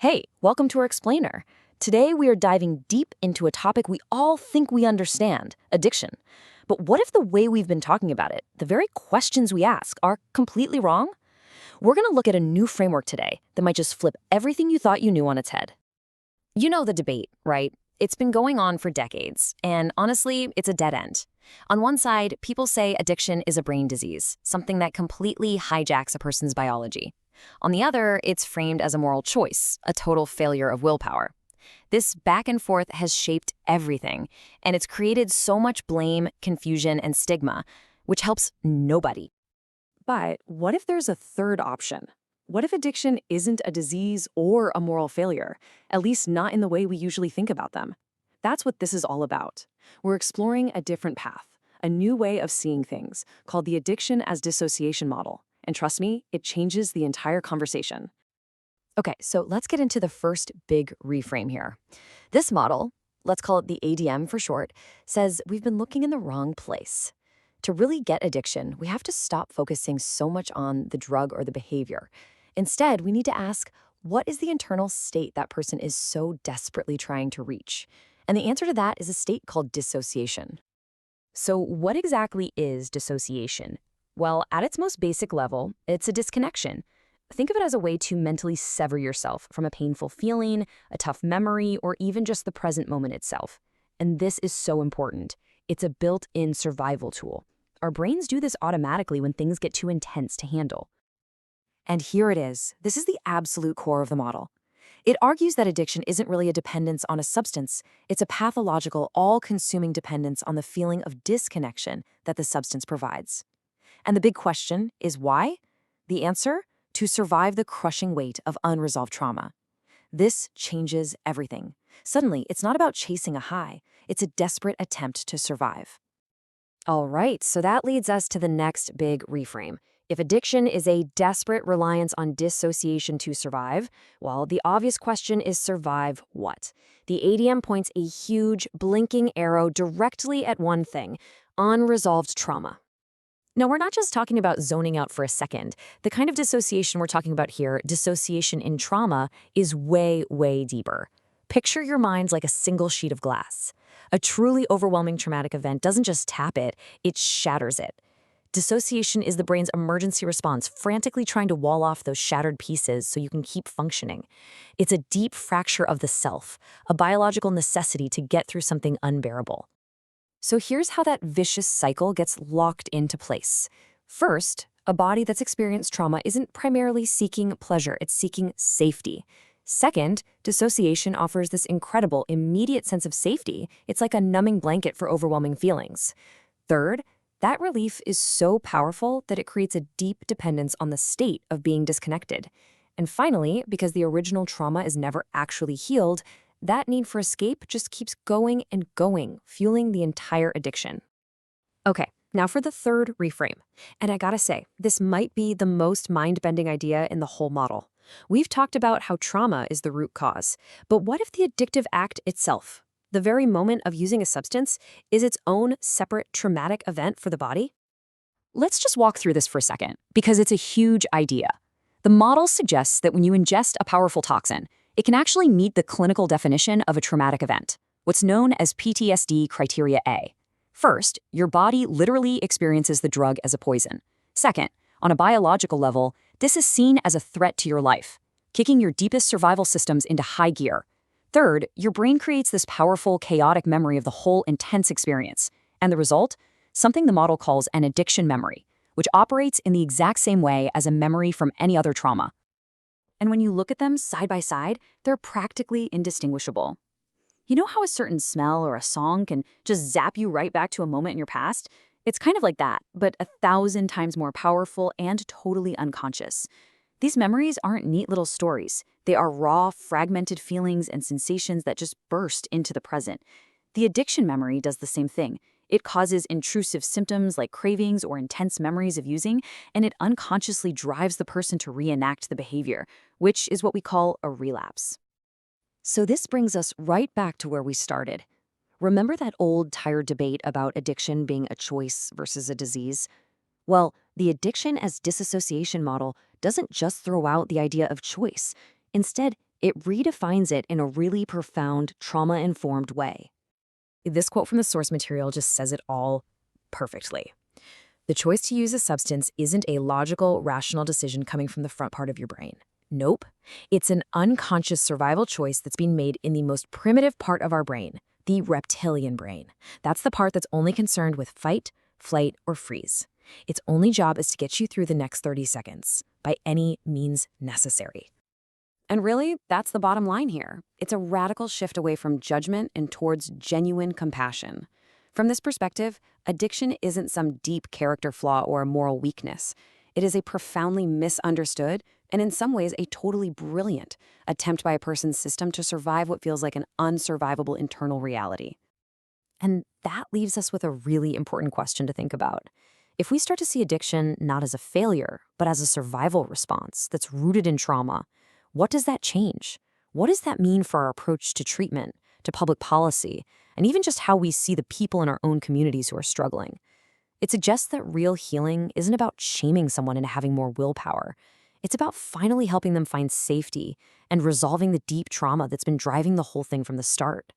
Hey, welcome to our explainer. Today we are diving deep into a topic we all think we understand, addiction. But what if the way we've been talking about it, the very questions we ask, are completely wrong? We're going to look at a new framework today that might just flip everything you thought you knew on its head. You know the debate, right? It's been going on for decades, and honestly, it's a dead end. On one side, people say addiction is a brain disease, something that completely hijacks a person's biology. On the other, it's framed as a moral choice, a total failure of willpower. This back and forth has shaped everything, and it's created so much blame, confusion, and stigma, which helps nobody. But what if there's a third option? What if addiction isn't a disease or a moral failure, at least not in the way we usually think about them? That's what this is all about. We're exploring a different path, a new way of seeing things, called the addiction as dissociation model. And trust me, it changes the entire conversation. Okay, so let's get into the first big reframe here. This model, let's call it the ADM for short, says we've been looking in the wrong place. To really get addiction, we have to stop focusing so much on the drug or the behavior. Instead, we need to ask, what is the internal state that person is so desperately trying to reach? And the answer to that is a state called dissociation. So what exactly is dissociation? Well, at its most basic level, it's a disconnection. Think of it as a way to mentally sever yourself from a painful feeling, a tough memory, or even just the present moment itself. And this is so important. It's a built-in survival tool. Our brains do this automatically when things get too intense to handle. And here it is. This is the absolute core of the model. It argues that addiction isn't really a dependence on a substance. It's a pathological, all-consuming dependence on the feeling of disconnection that the substance provides. And the big question is why? The answer? To survive the crushing weight of unresolved trauma. This changes everything. Suddenly, it's not about chasing a high. It's a desperate attempt to survive. All right, so that leads us to the next big reframe. If addiction is a desperate reliance on dissociation to survive, well, the obvious question is survive what? The ADM points a huge, blinking arrow directly at one thing: unresolved trauma. Now, we're not just talking about zoning out for a second. The kind of dissociation we're talking about here, dissociation in trauma, is way, way deeper. Picture your mind like a single sheet of glass. A truly overwhelming traumatic event doesn't just tap it, it shatters it. Dissociation is the brain's emergency response, frantically trying to wall off those shattered pieces so you can keep functioning. It's a deep fracture of the self, a biological necessity to get through something unbearable. So here's how that vicious cycle gets locked into place. First, a body that's experienced trauma isn't primarily seeking pleasure, it's seeking safety. Second, dissociation offers this incredible, immediate sense of safety. It's like a numbing blanket for overwhelming feelings. Third, that relief is so powerful that it creates a deep dependence on the state of being disconnected. And finally, because the original trauma is never actually healed, that need for escape just keeps going and going, fueling the entire addiction. Okay, now for the third reframe. And I gotta say, this might be the most mind-bending idea in the whole model. We've talked about how trauma is the root cause, but what if the addictive act itself, the very moment of using a substance, is its own separate traumatic event for the body? Let's just walk through this for a second, because it's a huge idea. The model suggests that when you ingest a powerful toxin, it can actually meet the clinical definition of a traumatic event, what's known as PTSD Criteria A. First, your body literally experiences the drug as a poison. Second, on a biological level, this is seen as a threat to your life, kicking your deepest survival systems into high gear. Third, your brain creates this powerful, chaotic memory of the whole intense experience. And the result? Something the model calls an addiction memory, which operates in the exact same way as a memory from any other trauma. And when you look at them side by side, they're practically indistinguishable. You know how a certain smell or a song can just zap you right back to a moment in your past? It's kind of like that, but 1,000 times more powerful and totally unconscious. These memories aren't neat little stories. They are raw, fragmented feelings and sensations that just burst into the present. The addiction memory does the same thing. It causes intrusive symptoms like cravings or intense memories of using, and it unconsciously drives the person to reenact the behavior, which is what we call a relapse. So this brings us right back to where we started. Remember that old, tired debate about addiction being a choice versus a disease? Well, the addiction as dissociation model doesn't just throw out the idea of choice. Instead, It redefines it in a really profound, trauma-informed way. This quote from the source material just says it all perfectly. The choice to use a substance isn't a logical, rational decision coming from the front part of your brain. Nope. It's an unconscious survival choice that's being made in the most primitive part of our brain, the reptilian brain. That's the part that's only concerned with fight, flight, or freeze. Its only job is to get you through the next 30 seconds, by any means necessary. And really, that's the bottom line here. It's a radical shift away from judgment and towards genuine compassion. From this perspective, addiction isn't some deep character flaw or a moral weakness. It is a profoundly misunderstood, and in some ways a totally brilliant, attempt by a person's system to survive what feels like an unsurvivable internal reality. And that leaves us with a really important question to think about. If we start to see addiction not as a failure, but as a survival response that's rooted in trauma, what does that change? What does that mean for our approach to treatment, to public policy, and even just how we see the people in our own communities who are struggling? It suggests that real healing isn't about shaming someone into having more willpower. It's about finally helping them find safety and resolving the deep trauma that's been driving the whole thing from the start.